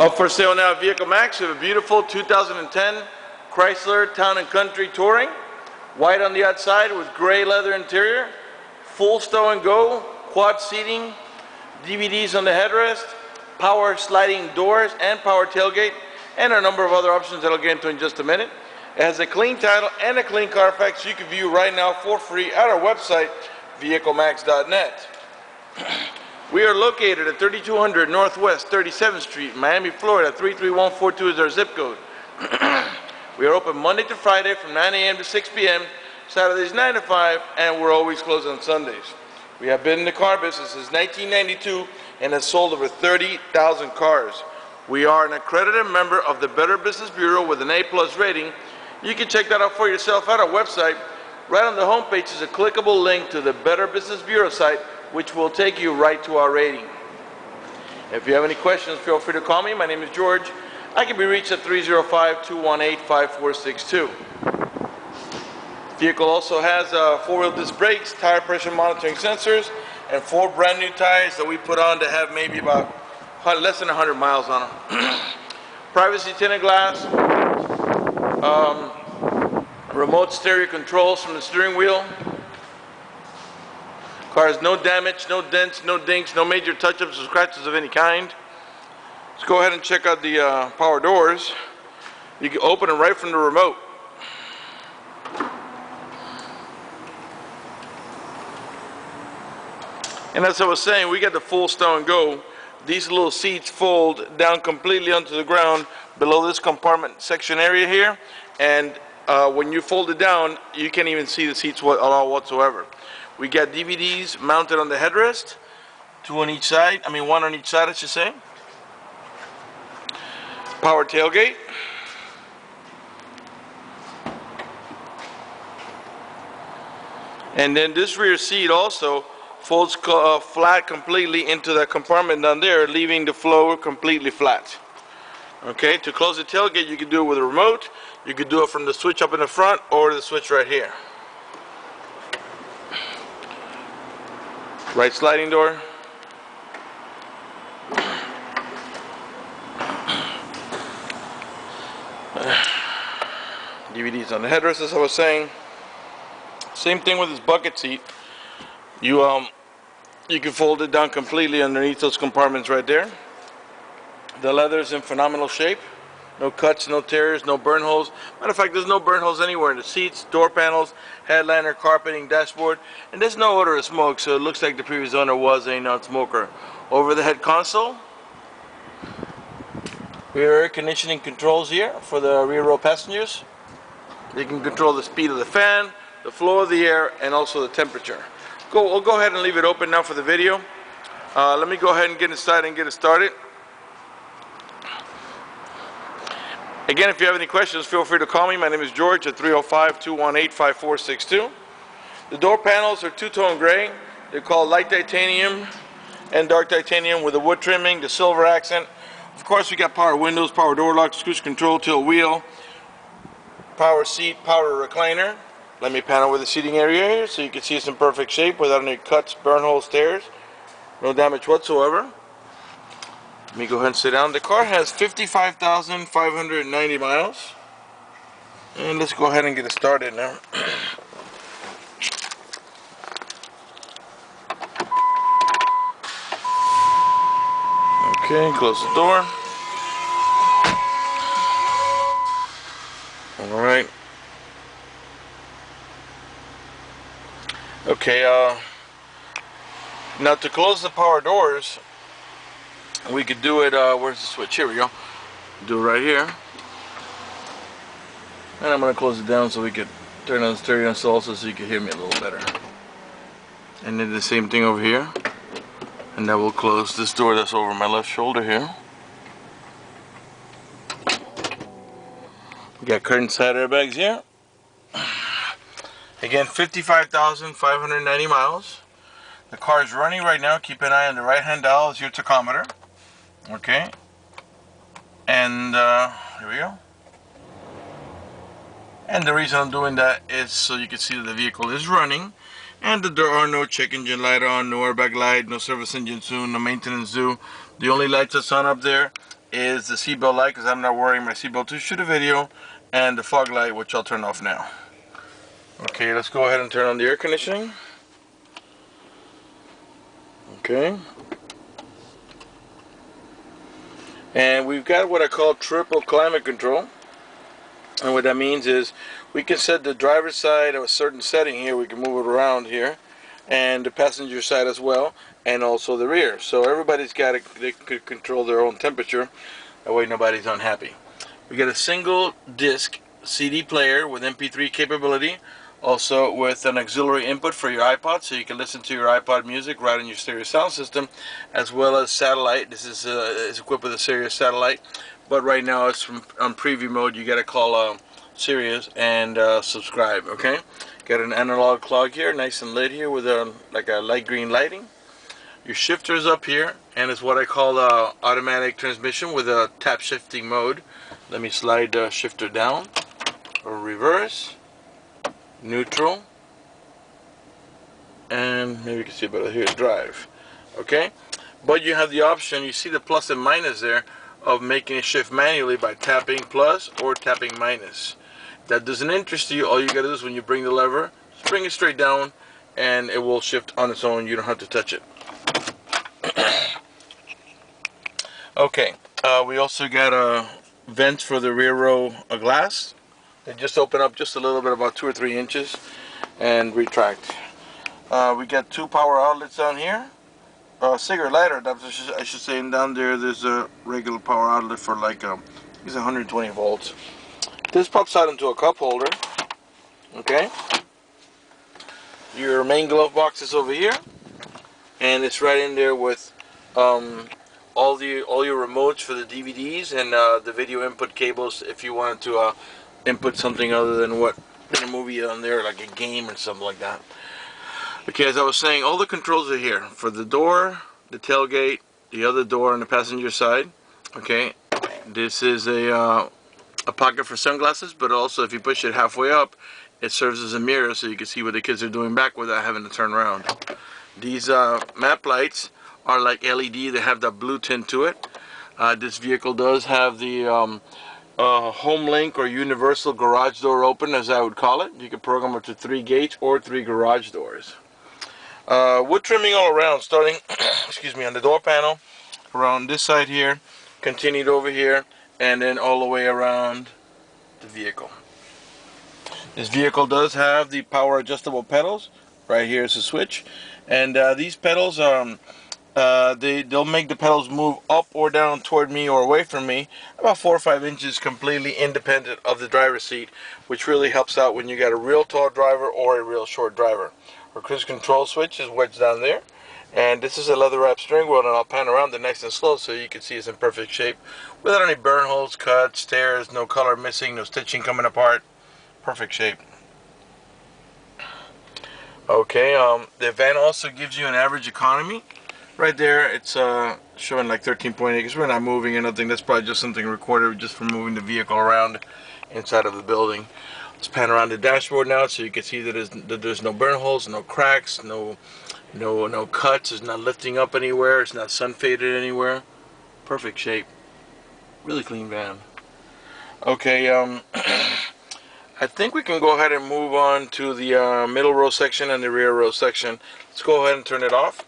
Up for sale now at Vehicle Max. We have a beautiful 2010 Chrysler Town & Country Touring. White on the outside with gray leather interior. Full stow and go, quad seating, DVDs on the headrest, power sliding doors and power tailgate, and a number of other options that I'll get into in just a minute. It has a clean title and a clean Carfax you can view right now for free at our website, vehiclemax.net. We are located at 3200 Northwest 37th Street, Miami, Florida. 33142 is our zip code. We are open Monday to Friday from 9 a.m. to 6 p.m., Saturdays 9 to 5, and we're always closed on Sundays. We have been in the car business since 1992 and have sold over 30,000 cars. We are an accredited member of the Better Business Bureau with an A+ rating. You can check that out for yourself at our website. Right on the homepage is a clickable link to the Better Business Bureau site, which will take you right to our rating. If you have any questions, feel free to call me. My name is George. I can be reached at 305-218-5462. Vehicle also has 4-wheel disc brakes, tire pressure monitoring sensors, and 4 brand new tires that we put on to have maybe about less than 100 miles on them. Privacy tinted glass, remote stereo controls from the steering wheel. Car has no damage, no dents, no dinks, no major touch-ups or scratches of any kind. Let's go ahead and check out the power doors. You can open them right from the remote. And as I was saying, we got the full stow and go. These little seats fold down completely onto the ground below this compartment section area here. And when you fold it down, you can't even see the seats at all whatsoever. We got DVDs mounted on the headrest, 2 on each side, 1 on each side I should say. Power tailgate. And then this rear seat also folds flat completely into that compartment down there, leaving the floor completely flat. Okay, to close the tailgate you can do it with a remote, you could do it from the switch up in the front or the switch right here. Right sliding door. DVDs on the headrest, as I was saying. Same thing with this bucket seat. You can fold it down completely underneath those compartments right there. The leather is in phenomenal shape. No cuts, no tears, no burn holes. Matter of fact, there's no burn holes anywhere in the seats, door panels, headliner, carpeting, dashboard, and there's no odor of smoke, so it looks like the previous owner was a non-smoker. Over the head console, rear air conditioning controls here for the rear row passengers. You can control the speed of the fan, the flow of the air, and also the temperature. We'll go ahead and leave it open now for the video. Let me go ahead and get inside and get it started. Again, if you have any questions, feel free to call me. My name is George at 305-218-5462. The door panels are two-tone gray. They're called light titanium and dark titanium with the wood trimming, the silver accent. Of course, we got power windows, power door locks, cruise control, tilt wheel, power seat, power recliner. Let me pan over the seating area here so you can see it's in perfect shape without any cuts, burn holes, tears. No damage whatsoever. Let me go ahead and sit down. The car has 55,590 miles. And let's go ahead and get it started now. Okay, close the door. Alright. Okay, now to close the power doors, we could do it, where's the switch? Here we go. Do it right here. And I'm going to close it down so we could turn on the stereo also so you can hear me a little better. And then the same thing over here. And that will close this door that's over my left shoulder here. We got curtain side airbags here. Again, 55,590 miles. The car is running right now. Keep an eye on the right hand dial as your tachometer. Okay. And here we go. And the reason I'm doing that is so you can see that the vehicle is running and that there are no check engine light on, no airbag light, no service engine soon, no maintenance due. The only lights that's on up there is the seatbelt light, because I'm not wearing my seatbelt to shoot a video, and the fog light, which I'll turn off now. Okay, let's go ahead and turn on the air conditioning. Okay. And we've got what I call triple climate control. And what that means is we can set the driver's side of a certain setting here. We can move it around here, and the passenger side as well, and also the rear. So everybody's got they could control their own temperature. That way nobody's unhappy. We got a single disc CD player with MP3 capability, also with an auxiliary input for your iPod, so you can listen to your iPod music right in your stereo sound system, as well as satellite. This is equipped with a Sirius satellite, but right now it's on preview mode. You got to call Sirius and subscribe. Okay, got an analog clock here, nice and lit here with like a light green lighting. Your shifter is up here, and it's what I call automatic transmission with a tap shifting mode. Let me slide the shifter down, or reverse, neutral, and maybe you can see better here, drive. Okay, but you have the option, you see the plus and minus there, of making it shift manually by tapping plus or tapping minus. If that doesn't interest you, all you gotta do is when you bring the lever, just bring it straight down and it will shift on its own. You don't have to touch it. Okay, we also got a vent for the rear row glass. They just open up just a little bit, about 2 or 3 inches, and retract. We got 2 power outlets down here. Cigarette lighter adapter, I should say, and down there there's a regular power outlet for like it's 120 volts. This pops out into a cup holder. Okay. Your main glove box is over here, and it's right in there with all your remotes for the DVDs and the video input cables if you wanted to input something other than what in a movie on there, like a game or something like that. Okay, as I was saying, all the controls are here for the door, the tailgate, the other door on the passenger side. Okay, this is a pocket for sunglasses, but also if you push it halfway up, it serves as a mirror so you can see what the kids are doing back without having to turn around. These map lights are like LED. They have that blue tint to it. This vehicle does have the home link or universal garage door open, as I would call it. You can program it to 3 gates or 3 garage doors. Wood trimming all around, starting excuse me, on the door panel, around this side here, continued over here, and then all the way around the vehicle. This vehicle does have the power adjustable pedals. Right here is a switch, and these pedals they'll make the pedals move up or down toward me or away from me about 4 or 5 inches, completely independent of the driver's seat, which really helps out when you got a real tall driver or a real short driver. Our cruise control switch is wedged down there, and this is a leather wrap steering wheel, and I'll pan around it nice and slow so you can see it's in perfect shape without any burn holes, cuts, tears, no color missing, no stitching coming apart. Perfect shape. Okay, the van also gives you an average economy. Right there, it's showing like 13.8 because we're not moving or nothing. That's probably just something recorded just for moving the vehicle around inside of the building. Let's pan around the dashboard now so you can see that there's no burn holes, no cracks, no cuts. It's not lifting up anywhere. It's not sun faded anywhere. Perfect shape. Really clean van. Okay, I think we can go ahead and move on to the middle row section and the rear row section. Let's go ahead and turn it off.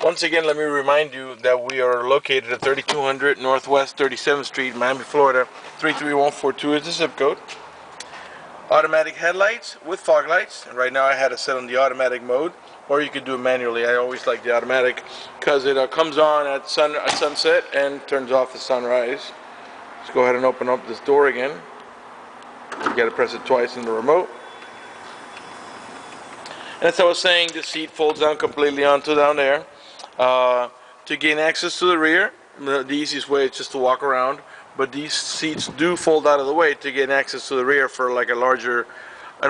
Once again, let me remind you that we are located at 3200 Northwest 37th Street, Miami, Florida. 33142 is the zip code. Automatic headlights with fog lights. And right now I had it set on the automatic mode, or you could do it manually. I always like the automatic because it comes on at sunset and turns off at sunrise. Let's go ahead and open up this door again. You got to press it twice in the remote. And as I was saying, the seat folds down completely onto down there. To gain access to the rear, the easiest way is just to walk around, but these seats do fold out of the way to gain access to the rear for like an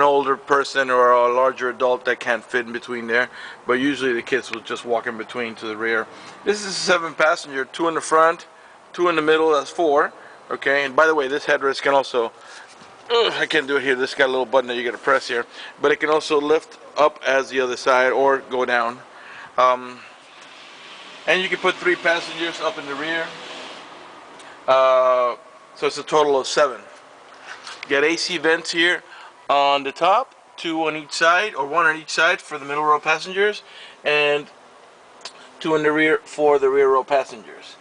older person or a larger adult that can't fit in between there, but usually the kids will just walk in between to the rear. This is a 7-passenger, 2 in the front, 2 in the middle, that's 4. Okay, and by the way, this headrest can also, I can't do it here, this got a little button that you got to press here, but it can also lift up as the other side or go down. And you can put 3 passengers up in the rear. So it's a total of 7. You got AC vents here on the top, 2 on each side, or 1 on each side for the middle row passengers, and 2 in the rear for the rear row passengers.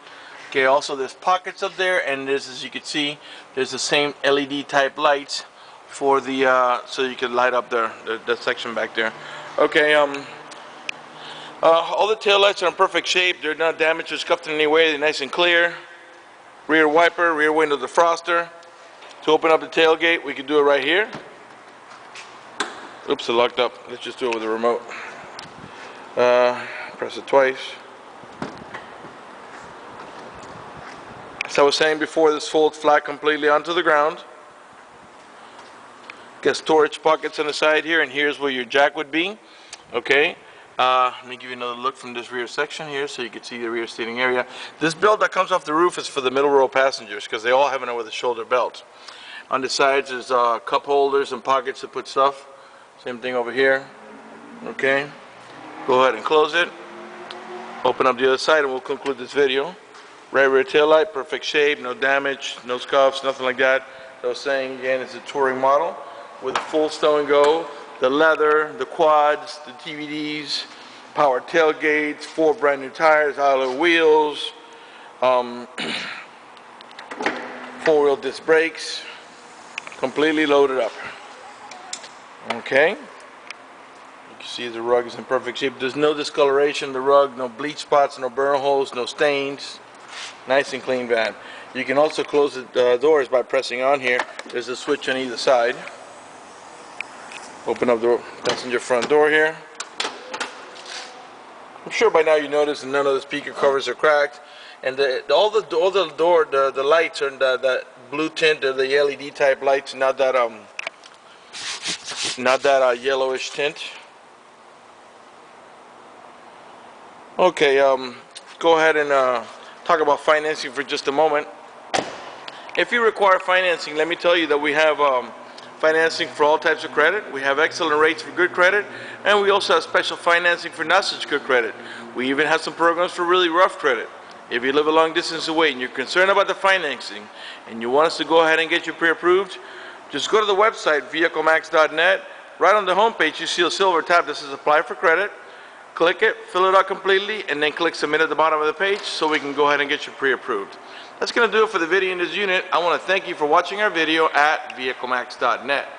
Okay, also there's pockets up there, and there's, as you can see, there's the same LED type lights for the so you can light up that section back there. Okay, all the tail lights are in perfect shape. They're not damaged or scuffed in any way. They're nice and clear. Rear wiper, rear window defroster. To open up the tailgate, we can do it right here. Oops, it locked up. Let's just do it with the remote. Press it twice. As I was saying before, this folds flat completely onto the ground. Got storage pockets on the side here, and here's where your jack would be. Okay. Let me give you another look from this rear section here so you can see the rear seating area. This belt that comes off the roof is for the middle row passengers because they all have it over the shoulder belt. On the sides there's cup holders and pockets to put stuff. Same thing over here. Okay. Go ahead and close it. Open up the other side and we'll conclude this video. Right rear tail light, perfect shape, no damage, no scuffs, nothing like that. As I was saying, again, it's a touring model with full stow and go. The leather, the quads, the TVDs, power tailgates, 4 brand new tires, alloy wheels, 4-wheel disc brakes, completely loaded up. Okay. You can see the rug is in perfect shape. There's no discoloration in the rug, no bleach spots, no burn holes, no stains. Nice and clean van. You can also close the doors by pressing on here. There's a switch on either side. Open up the passenger front door here. I'm sure by now you noticed that none of the speaker covers are cracked, and all the lights are the blue tint or the LED type lights, not that yellowish tint. Okay, go ahead and talk about financing for just a moment. If you require financing, let me tell you that we have financing for all types of credit. We have excellent rates for good credit, and we also have special financing for not such good credit. We even have some programs for really rough credit. If you live a long distance away and you're concerned about the financing and you want us to go ahead and get you pre-approved, just go to the website vehiclemax.net. Right on the home page you see a silver tab that says apply for credit. Click it, fill it out completely, and then click submit at the bottom of the page so we can go ahead and get you pre-approved. That's going to do it for the video in this unit. I want to thank you for watching our video at vehiclemax.net.